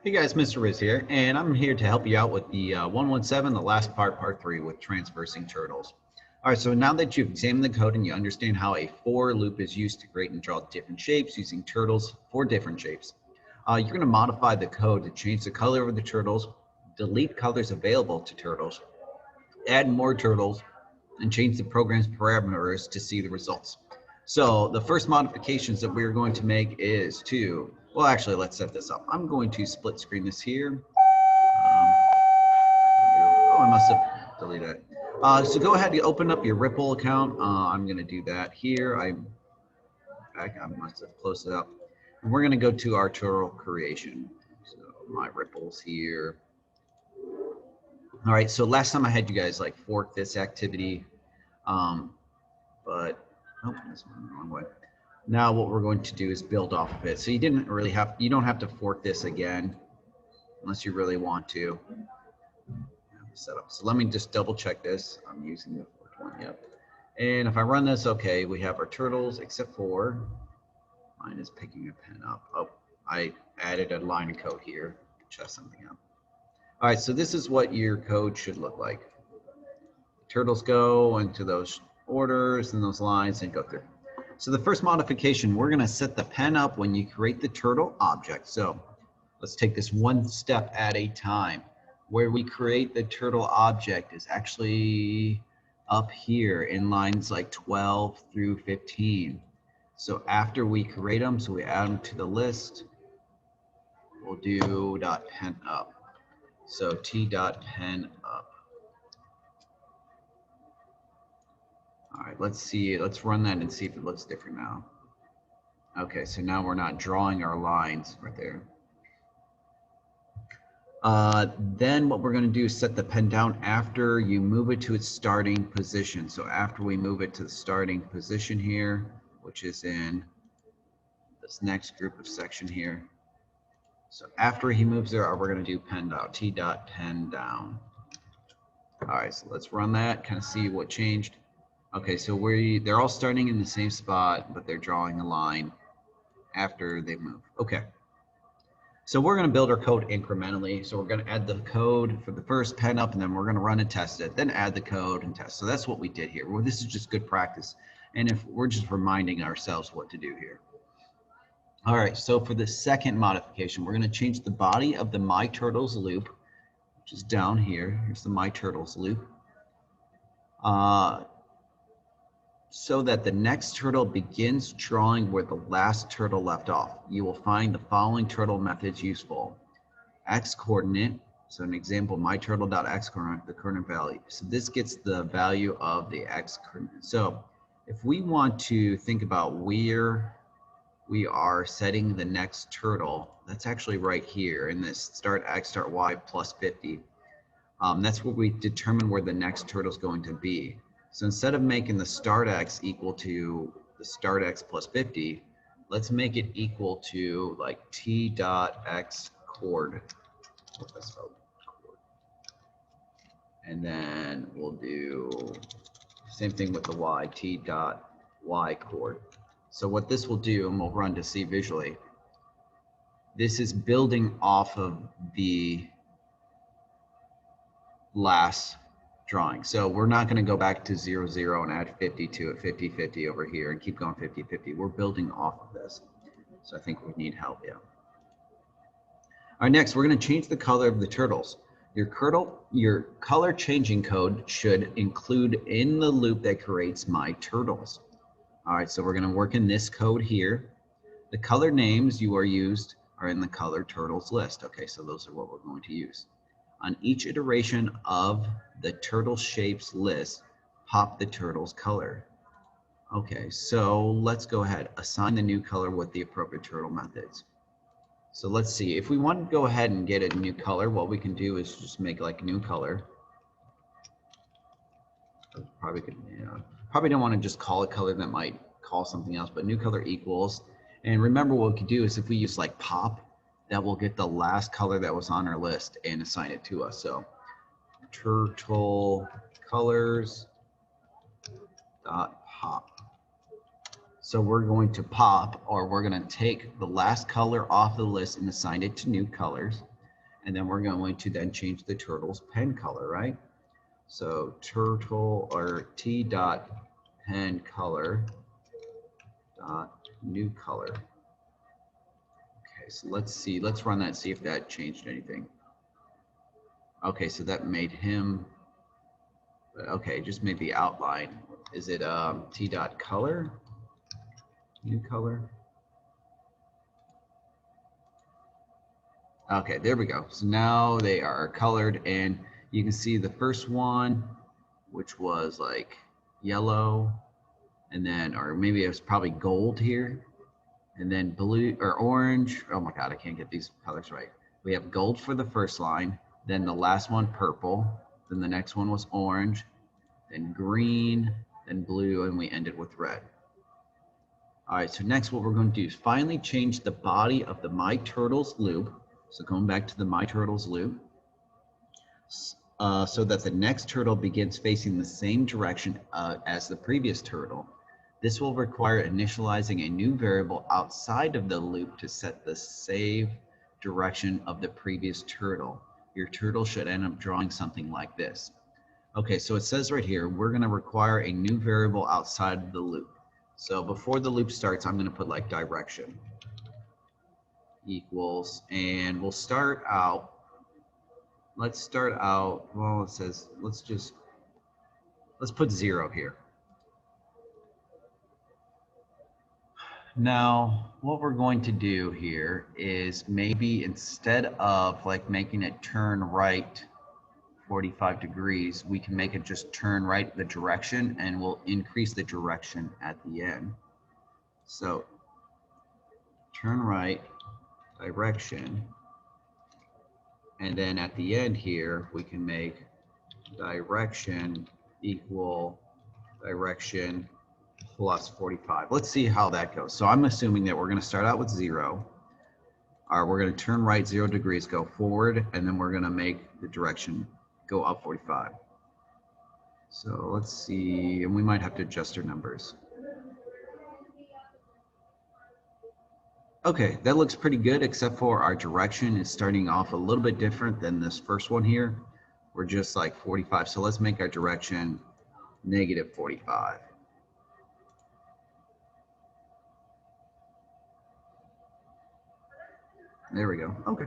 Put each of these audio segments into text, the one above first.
Hey guys, Mr. Riz here, and I'm here to help you out with the 117, the last part 3 with transversing turtles. All right, so now that you've examined the code and you understand how a for loop is used to create and draw different shapes using turtles for different shapes, you're going to modify the code to change the color of the turtles, delete colors available to turtles, add more turtles, and change the program's parameters to see the results. So the first modifications that we're going to make is to, well, actually, let's set this up. I'm going to split screen this here. Oh, I must have deleted it. So go ahead and open up your Ripple account. I'm going to do that here. I must have closed it up. And we're going to go to our turtle creation. So my Ripple's here. All right, so last time I had you guys like fork this activity, but oh, this went the wrong way. Now what we're going to do is build off of it. So you don't have to fork this again unless you really want to. Setup. So let me just double check this. I'm using the forked one, yep. And if I run this, okay, we have our turtles except for mine is picking a pen up. Oh, I added a line of code here to test something out. All right, so this is what your code should look like. Turtles go into those orders and those lines and go through. So the first modification, we're going to set the pen up when you create the turtle object. So let's take this one step at a time. Where we create the turtle object is actually up here in lines like 12 through 15. So after we create them, so we add them to the list, we'll do .pen up. So t.pen up. All right, let's see, let's run that and see if it looks different now. Okay, so now we're not drawing our lines right there. Then what we're going to do is set the pen down after you move it to its starting position. So after we move it to the starting position here, which is in this next group of section here. So after he moves there, we're going to do pen down, t.pen down. All right, so let's run that, kind of see what changed. Okay, so they're all starting in the same spot, but they're drawing a line after they move. Okay. So we're going to build our code incrementally. So we're going to add the code for the first pen up, and then we're going to run and test it, then add the code and test. So that's what we did here. Well, this is just good practice. And if we're just reminding ourselves what to do here. All right, so for the second modification, we're going to change the body of the My Turtles loop, which is down here. Here's the My Turtles loop. So that the next turtle begins drawing where the last turtle left off. You will find the following turtle methods useful. X coordinate, so an example, myturtle.x coordinate, the coordinate value. So this gets the value of the x coordinate. So if we want to think about where we are setting the next turtle, that's actually right here in this start x, start y plus 50. That's where we determine where the next turtle is going to be. So instead of making the start x equal to the start x plus 50, let's make it equal to like t.x cord. And then we'll do same thing with the y, t.y cord. So what this will do, and we'll run to see visually, this is building off of the last drawing. So we're not going to go back to 0, 0 and add 50 to it, 50, 50 over here and keep going 50, 50. We're building off of this. So I think we need help, yeah. All right, next we're going to change the color of the turtles. Your color changing code should include in the loop that creates My Turtles. All right, so we're going to work in this code here. The color names you are used are in the color turtles list. Okay, so those are what we're going to use. On each iteration of the turtle shapes list, pop the turtle's color. Okay, so let's go ahead, assign the new color with the appropriate turtle methods. So let's see, if we want to go ahead and get a new color, what we can do is just make like a new color. Probably don't want to just call it color, that might call something else, but new color equals. And remember what we could do is if we use like pop, that will get the last color that was on our list and assign it to us. So turtle colors dot pop. So we're going to pop, or we're going to take the last color off the list and assign it to new colors. And then we're going to then change the turtle's pen color, right? So turtle or T dot pen color dot new color. Okay, so let's see, let's run that, see if that changed anything. Okay, so that made him, okay, just made the outline. Is it T dot color, new color? Okay, there we go. So now they are colored, and you can see the first one, which was like yellow, and then, or maybe it was probably gold here, and then blue or orange. Oh my God, I can't get these colors right. We have gold for the first line, then the last one purple, then the next one was orange, then green, then blue, and we ended with red. All right, so next what we're going to do is finally change the body of the My Turtles loop. So going back to the My Turtles loop, so that the next turtle begins facing the same direction as the previous turtle. This will require initializing a new variable outside of the loop to set the save direction of the previous turtle. Your turtle should end up drawing something like this. Okay, so it says right here, we're going to require a new variable outside of the loop. So before the loop starts, I'm going to put like direction equals, and we'll start out, let's start out, well, it says, let's put 0 here. Now, what we're going to do here is maybe instead of like making it turn right 45 degrees, we can make it just turn right the direction, and we'll increase the direction at the end. So turn right direction, and then at the end here, we can make direction equal direction plus 45. Let's see how that goes. So I'm assuming that we're going to start out with 0. Or we're going to turn right 0 degrees, go forward, and then we're going to make the direction go up 45. So let's see, and we might have to adjust our numbers. Okay, that looks pretty good, except for our direction is starting off a little bit different than this first one here. We're just like 45. So let's make our direction negative 45. There we go. Okay.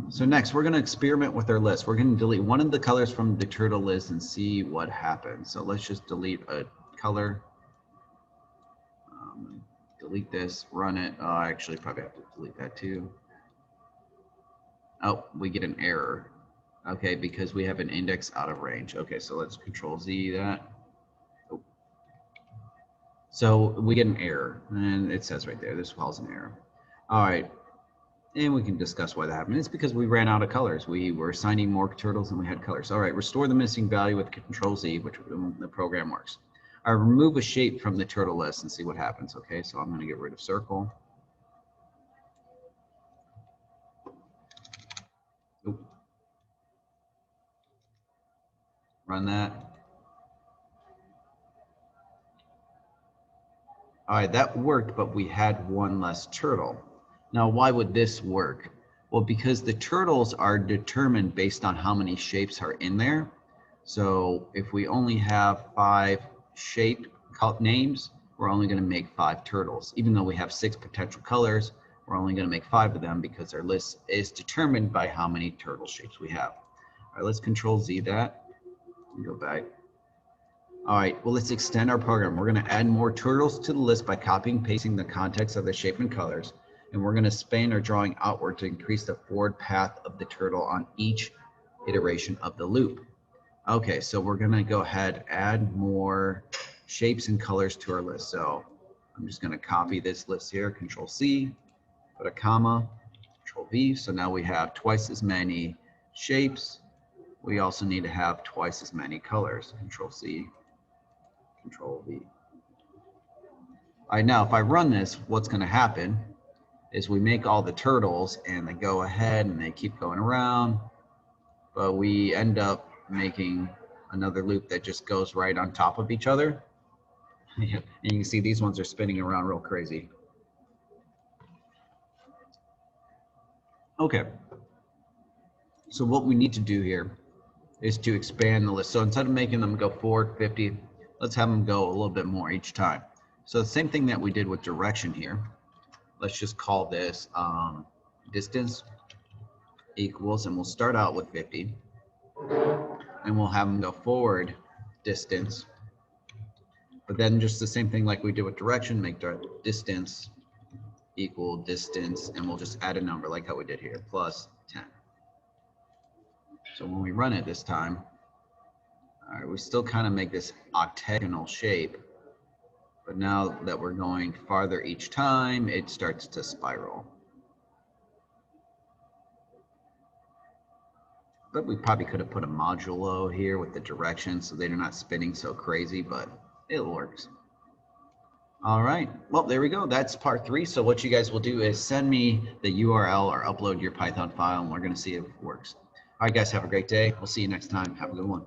So next, we're going to experiment with our list. We're going to delete one of the colors from the turtle list and see what happens. So let's just delete a color. Delete this, run it. Oh, I actually probably have to delete that too. Oh, we get an error. Okay, because we have an index out of range. Okay, so let's Control Z that. Oh. So we get an error, and it says right there, this calls an error. All right, and we can discuss why that happened. It's because we ran out of colors. We were assigning more turtles than we had colors. All right, restore the missing value with Control Z, which the program works. Or remove a shape from the turtle list and see what happens. Okay, so I'm going to get rid of circle. Oop. Run that. All right, that worked, but we had one less turtle. Now, why would this work? Well, because the turtles are determined based on how many shapes are in there. So if we only have 5 shape names, we're only going to make 5 turtles. Even though we have 6 potential colors, we're only going to make 5 of them because our list is determined by how many turtle shapes we have. All right, let's Control Z that and go back. All right, well, let's extend our program. We're going to add more turtles to the list by copying and pasting the context of the shape and colors. And we're going to span our drawing outward to increase the forward path of the turtle on each iteration of the loop. Okay, so we're going to go ahead, add more shapes and colors to our list. So I'm just going to copy this list here, Control C, put a comma, Control V. So now we have twice as many shapes. We also need to have twice as many colors. Control C, Control V. All right, now if I run this, what's going to happen is we make all the turtles and they go ahead and they keep going around, but we end up making another loop that just goes right on top of each other. And you can see these ones are spinning around real crazy. Okay, So what we need to do here is to expand the list. So instead of making them go forward 50, let's have them go a little bit more each time. So the same thing that we did with direction here. Let's just call this distance equals, and we'll start out with 50. And we'll have them go forward distance. But then just the same thing like we did with direction, make distance equal distance, and we'll just add a number like how we did here, plus 10. So when we run it this time, all right, we still kind of make this octagonal shape, but now that we're going farther each time, it starts to spiral. But we probably could have put a modulo here with the direction so they're not spinning so crazy, but it works. All right, well, there we go. That's part 3. So what you guys will do is send me the URL or upload your Python file, and we're going to see if it works. All right, guys, have a great day. We'll see you next time. Have a good one.